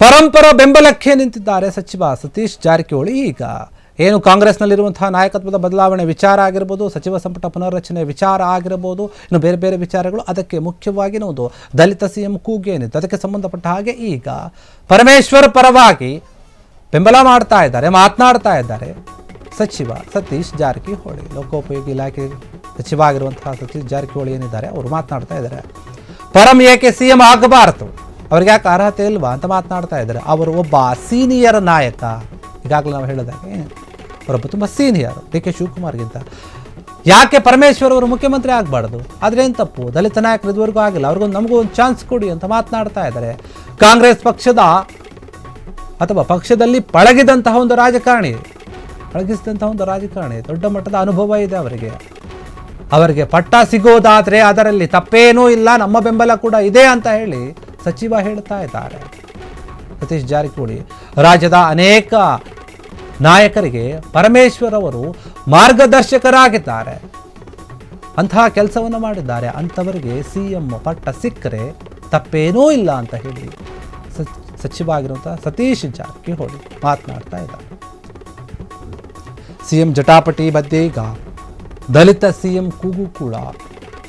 ಪರಂಪರಾ ಬೆಂಬಲಕ್ಕೆ ನಿಂತಿದ್ದಾರೆ ಸಚಿವ ಸತೀಶ್ ಜಾರಕಿಹೊಳಿ. ಈಗ ಏನು ಕಾಂಗ್ರೆಸ್ನಲ್ಲಿರುವಂತಹ ನಾಯಕತ್ವದ ಬದಲಾವಣೆ ವಿಚಾರ ಆಗಿರ್ಬೋದು, ಸಚಿವ ಸಂಪುಟ ಪುನರ್ರಚನೆ ವಿಚಾರ ಆಗಿರಬಹುದು, ಇನ್ನು ಬೇರೆ ಬೇರೆ ವಿಚಾರಗಳು, ಅದಕ್ಕೆ ಮುಖ್ಯವಾಗಿ ಒಂದು ದಲಿತ ಸಿಎಂ ಕೂಗೇನಿತ್ತು, ಅದಕ್ಕೆ ಸಂಬಂಧಪಟ್ಟ ಹಾಗೆ ಈಗ ಪರಮೇಶ್ವರ್ ಪರವಾಗಿ ಬೆಂಬಲ ಮಾಡ್ತಾ ಇದ್ದಾರೆ, ಮಾತನಾಡ್ತಾ ಇದ್ದಾರೆ ಸಚಿವ ಸತೀಶ್ ಜಾರಕಿಹೊಳಿ. ಲೋಕೋಪಯೋಗಿ ಇಲಾಖೆ ಸಚಿವ ಆಗಿರುವಂತಹ ಸತೀಶ್ ಜಾರಕಿಹೊಳಿ ಏನಿದ್ದಾರೆ ಅವರು ಮಾತನಾಡ್ತಾ ಇದ್ದಾರೆ. ಪರಂ ಏಕೆ ಸಿಎಂ ಆಗಬಾರದು, ಅವ್ರಿಗೆ ಯಾಕೆ ಅರ್ಹತೆ ಇಲ್ವಾ ಅಂತ ಮಾತನಾಡ್ತಾ ಇದ್ದಾರೆ. ಅವರು ಒಬ್ಬ ಸೀನಿಯರ್ ನಾಯಕ, ಈಗಾಗಲೇ ನಾವು ಹೇಳಿದಾಗೆ ಅವರೊಬ್ಬ ತುಂಬ ಸೀನಿಯರ್, ಡಿ.ಕೆ. ಶಿವಕುಮಾರ್ಗಿಂತ. ಯಾಕೆ ಪರಮೇಶ್ವರ್ ಅವರು ಮುಖ್ಯಮಂತ್ರಿ ಆಗಬಾರ್ದು, ಆದ್ರೇನು ತಪ್ಪು, ದಲಿತ ನಾಯಕರು ಇದುವರೆಗೂ ಆಗಿಲ್ಲ, ಅವ್ರಿಗೊಂದು ನಮಗೂ ಒಂದು ಚಾನ್ಸ್ ಕೊಡಿ ಅಂತ ಮಾತನಾಡ್ತಾ ಇದ್ದಾರೆ. ಕಾಂಗ್ರೆಸ್ ಪಕ್ಷದ ಅಥವಾ ಪಕ್ಷದಲ್ಲಿ ಪಳಗಿದಂತಹ ಒಂದು ರಾಜಕಾರಣಿ, ದೊಡ್ಡ ಮಟ್ಟದ ಅನುಭವ ಇದೆ ಅವರಿಗೆ ಪಟ್ಟ ಸಿಗೋದಾದ್ರೆ ಅದರಲ್ಲಿ ತಪ್ಪೇನೂ ಇಲ್ಲ, ನಮ್ಮ ಬೆಂಬಲ ಕೂಡ ಇದೆ ಅಂತ ಹೇಳಿ ಸಚಿವ ಹೇಳ್ತಾ ಇದ್ದಾರೆ ಸತೀಶ್ ಜಾರಕಿಹೊಳಿ. ರಾಜ್ಯದ ಅನೇಕ ನಾಯಕರಿಗೆ ಪರಮೇಶ್ವರ್ ಅವರು ಮಾರ್ಗದರ್ಶಕರಾಗಿದ್ದಾರೆ, ಅಂತಹ ಕೆಲಸವನ್ನು ಮಾಡಿದ್ದಾರೆ. ಅಂಥವರಿಗೆ ಸಿಎಂ ಪಟ್ಟ ಸಿಕ್ಕರೆ ತಪ್ಪೇನೂ ಇಲ್ಲ ಅಂತ ಹೇಳಿ ಸಚಿವ ಆಗಿರುವಂತಹ ಸತೀಶ್ ಜಾರಕಿಹೊಳಿ ಮಾತನಾಡ್ತಾ ಇದ್ದಾರೆ. ಸಿಎಂ ಜಟಾಪಟಿ ಮಧ್ಯೆ ಈಗ ದಲಿತ ಸಿಎಂ ಕೂಗು ಕೂಡ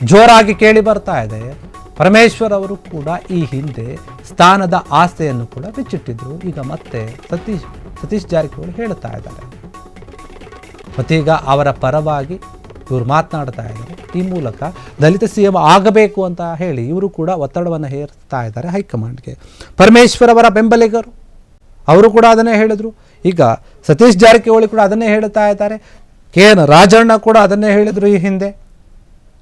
ಜೋರಾಗಿ ಕೇಳಿ ಬರ್ತಾ ಇದೆ. ಪರಮೇಶ್ವರ್ ಅವರು ಕೂಡ ಈ ಹಿಂದೆ ಸ್ಥಾನದ ಆಸೆಯನ್ನು ಕೂಡ ಬಿಚ್ಚಿಟ್ಟಿದ್ರು. ಈಗ ಮತ್ತೆ ಸತೀಶ್ ಜಾರಕಿಹೊಳಿ ಹೇಳ್ತಾ ಇದ್ದಾರೆ, ಮತ್ತೀಗ ಅವರ ಪರವಾಗಿ ಇವರು ಮಾತನಾಡ್ತಾ ಇದ್ದಾರೆ. ಈ ಮೂಲಕ ದಲಿತ ಸಿಎಂ ಆಗಬೇಕು ಅಂತ ಹೇಳಿ ಇವರು ಕೂಡ ಒತ್ತಡವನ್ನು ಹೇರ್ತಾ ಇದ್ದಾರೆ ಹೈಕಮಾಂಡ್ಗೆ. ಪರಮೇಶ್ವರ್ ಅವರ ಬೆಂಬಲಿಗರು ಅವರು ಕೂಡ ಅದನ್ನೇ ಹೇಳಿದ್ರು. ಈಗ ಸತೀಶ್ ಜಾರಕಿಹೊಳಿ ಕೂಡ ಅದನ್ನೇ ಹೇಳ್ತಾ ಇದ್ದಾರೆ. ಕೆ.ಎನ್. ರಾಜಣ್ಣ ಕೂಡ ಅದನ್ನೇ ಹೇಳಿದರು ಈ ಹಿಂದೆ,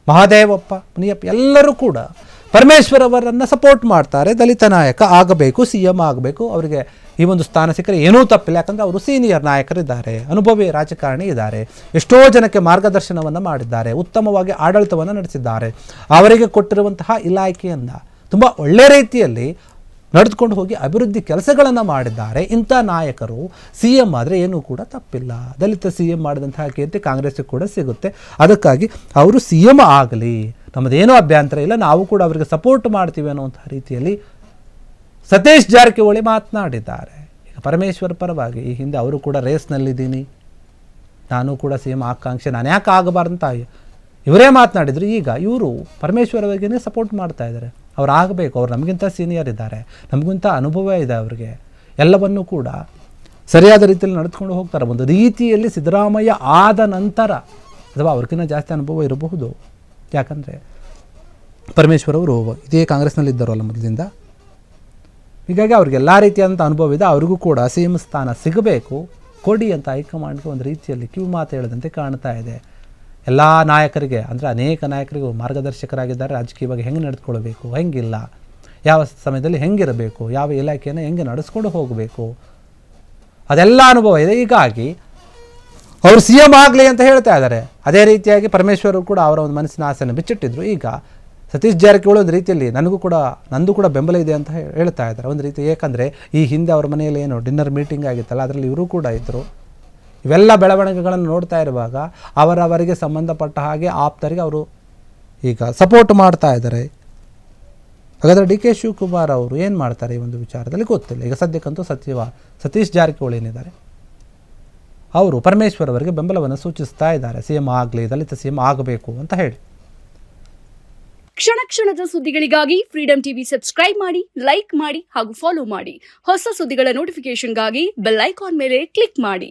ಮಹಾದೇವಪ್ಪ, ಮುನಿಯಪ್ಪ ಎಲ್ಲರೂ ಕೂಡ ಪರಮೇಶ್ವರ್ ಅವರನ್ನು ಸಪೋರ್ಟ್ ಮಾಡ್ತಾರೆ. ದಲಿತ ನಾಯಕ ಆಗಬೇಕು, ಸಿಎಂ ಆಗಬೇಕು, ಅವರಿಗೆ ಈ ಒಂದು ಸ್ಥಾನ ಸಿಕ್ಕರೆ ಏನೂ ತಪ್ಪಿಲ್ಲ, ಯಾಕಂದರೆ ಅವರು ಸೀನಿಯರ್ ನಾಯಕರಿದ್ದಾರೆ, ಅನುಭವಿ ರಾಜಕಾರಣಿ ಇದ್ದಾರೆ, ಎಷ್ಟೋ ಜನಕ್ಕೆ ಮಾರ್ಗದರ್ಶನವನ್ನು ಮಾಡಿದ್ದಾರೆ, ಉತ್ತಮವಾಗಿ ಆಡಳಿತವನ್ನು ನಡೆಸಿದ್ದಾರೆ. ಅವರಿಗೆ ಕೊಟ್ಟಿರುವಂತಹ ಇಲಾಖೆಯನ್ನು ತುಂಬ ಒಳ್ಳೆಯ ರೀತಿಯಲ್ಲಿ ನಡೆದುಕೊಂಡು ಹೋಗಿ ಅಭಿವೃದ್ಧಿ ಕೆಲಸಗಳನ್ನು ಮಾಡಿದ್ದಾರೆ. ಇಂಥ ನಾಯಕರು ಸಿಎಂ ಆದರೆ ಏನೂ ಕೂಡ ತಪ್ಪಿಲ್ಲ. ದಲಿತ ಸಿಎಂ ಮಾಡಿದಂತಹ ಕೀರ್ತಿ ಕಾಂಗ್ರೆಸ್ಗೆ ಕೂಡ ಸಿಗುತ್ತೆ. ಅದಕ್ಕಾಗಿ ಅವರು ಸಿಎಂ ಆಗಲಿ, ನಮ್ಮದೇನೂ ಅಭ್ಯಂತರ ಇಲ್ಲ, ನಾವು ಕೂಡ ಅವರಿಗೆ ಸಪೋರ್ಟ್ ಮಾಡ್ತೀವಿ ಅನ್ನುವಂಥ ರೀತಿಯಲ್ಲಿ ಸತೀಶ್ ಜಾರಕಿಹೊಳಿ ಮಾತನಾಡಿದ್ದಾರೆ. ಈಗ ಪರಮೇಶ್ವರ್ ಪರವಾಗಿ ಈ ಹಿಂದೆ ಅವರು ಕೂಡ ರೇಸ್ನಲ್ಲಿದ್ದೀನಿ, ನಾನು ಕೂಡ ಸಿಎಂ ಆಕಾಂಕ್ಷೆ, ನಾನು ಯಾಕೆ ಆಗಬಾರ್ದು ಅಂತ ಇವರೇ ಮಾತನಾಡಿದರು. ಈಗ ಇವರು ಪರಮೇಶ್ವರ್ ಅವರಿಗೇ ಸಪೋರ್ಟ್ ಮಾಡ್ತಾ ಇದ್ದಾರೆ. ಅವ್ರು ಆಗಬೇಕು, ಅವ್ರು ನಮಗಿಂತ ಸೀನಿಯರ್ ಇದ್ದಾರೆ, ನಮಗಿಂತ ಅನುಭವ ಇದೆ, ಅವರಿಗೆ ಎಲ್ಲವನ್ನೂ ಕೂಡ ಸರಿಯಾದ ರೀತಿಯಲ್ಲಿ ನಡೆದುಕೊಂಡು ಹೋಗ್ತಾರೆ. ಒಂದು ರೀತಿಯಲ್ಲಿ ಸಿದ್ದರಾಮಯ್ಯ ಆದ ನಂತರ ಅಥವಾ ಅವ್ರಿಗಿಂತ ಜಾಸ್ತಿ ಅನುಭವ ಇರಬಹುದು, ಯಾಕಂದರೆ ಪರಮೇಶ್ವರ್ ಅವರು ಇದೇ ಕಾಂಗ್ರೆಸ್ನಲ್ಲಿ ಇದ್ದಾರಲ್ಲ ಮೊದಲಿಂದ. ಹೀಗಾಗಿ ಅವ್ರಿಗೆಲ್ಲ ರೀತಿಯಾದಂಥ ಅನುಭವ ಇದೆ. ಅವ್ರಿಗೂ ಕೂಡ ಸಿಎಂ ಸ್ಥಾನ ಸಿಗಬೇಕು, ಕೊಡಿ ಅಂತ ಹೈಕಮಾಂಡ್ಗೆ ಒಂದು ರೀತಿಯಲ್ಲಿ ಕಿವಿ ಮಾತು ಹೇಳದಂತೆ ಕಾಣ್ತಾ ಇದೆ. ಎಲ್ಲ ನಾಯಕರಿಗೆ ಅಂದರೆ ಅನೇಕ ನಾಯಕರಿಗೂ ಮಾರ್ಗದರ್ಶಕರಾಗಿದ್ದಾರೆ. ರಾಜಕೀಯವಾಗಿ ಹೆಂಗೆ ನಡೆದುಕೊಳ್ಬೇಕು, ಹೆಂಗಿಲ್ಲ, ಯಾವ ಸಮಯದಲ್ಲಿ ಹೆಂಗಿರಬೇಕು, ಯಾವ ಇಲಾಖೆಯನ್ನು ಹೆಂಗೆ ನಡೆಸ್ಕೊಂಡು ಹೋಗಬೇಕು, ಅದೆಲ್ಲ ಅನುಭವ ಇದೆ. ಹೀಗಾಗಿ ಅವರು ಸಿಎಂ ಆಗಲಿ ಅಂತ ಹೇಳ್ತಾ ಇದ್ದಾರೆ. ಅದೇ ರೀತಿಯಾಗಿ ಪರಮೇಶ್ವರ್ ಕೂಡ ಅವರ ಒಂದು ಮನಸ್ಸಿನ ಆಸೆಯನ್ನು ಬಿಚ್ಚಿಟ್ಟಿದ್ರು. ಈಗ ಸತೀಶ್ ಜಾರಕಿಹೊಳಿ ಒಂದು ರೀತಿಯಲ್ಲಿ ನಂದು ಕೂಡ ಬೆಂಬಲ ಇದೆ ಅಂತ ಹೇಳ್ತಾ ಇದ್ದಾರೆ ಒಂದು ರೀತಿ. ಏಕೆಂದರೆ ಈ ಹಿಂದೆ ಅವರ ಮನೆಯಲ್ಲಿ ಏನು ಡಿನ್ನರ್ ಮೀಟಿಂಗ್ ಆಗಿತ್ತಲ್ಲ, ಅದರಲ್ಲಿ ಇವರು ಕೂಡ ಇದ್ದರು. ಇವೆಲ್ಲ ಬೆಳವಣಿಗೆಗಳನ್ನು ನೋಡ್ತಾ ಇರುವಾಗ ಅವರವರಿಗೆ ಸಂಬಂಧಪಟ್ಟ ಹಾಗೆ ಆಪ್ತರಿಗೆ ಅವರು ಈಗ ಸಪೋರ್ಟ್ ಮಾಡ್ತಾ ಇದ್ದಾರೆ. ಹಾಗಾದರೆ ಡಿ.ಕೆ. ಶಿವಕುಮಾರ್ ಅವರು ಏನು ಮಾಡ್ತಾರೆ ಈ ಒಂದು ವಿಚಾರದಲ್ಲಿ ಗೊತ್ತಿಲ್ಲ. ಈಗ ಸದ್ಯಕ್ಕಂತೂ ಸಚಿವ ಸತೀಶ್ ಜಾರಕಿಹೊಳಿ ಏನಿದ್ದಾರೆ ಅವರು ಪರಮೇಶ್ವರ್ ಅವರಿಗೆ ಬೆಂಬಲವನ್ನು ಸೂಚಿಸ್ತಾ ಇದ್ದಾರೆ. ಸಿಎಂ ಆಗಲಿ, ದಲಿತ ಸಿಎಂ ಆಗಬೇಕು ಅಂತ ಹೇಳಿ. ಕ್ಷಣ ಕ್ಷಣದ ಸುದ್ದಿಗಳಿಗಾಗಿ ಫ್ರೀಡಂ ಟಿವಿ ಸಬ್ಸ್ಕ್ರೈಬ್ ಮಾಡಿ, ಲೈಕ್ ಮಾಡಿ ಹಾಗೂ ಫಾಲೋ ಮಾಡಿ. ಹೊಸ ಸುದ್ದಿಗಳ ನೋಟಿಫಿಕೇಶನ್ಗಾಗಿ ಬೆಲ್ ಐಕಾನ್ ಮೇಲೆ ಕ್ಲಿಕ್ ಮಾಡಿ.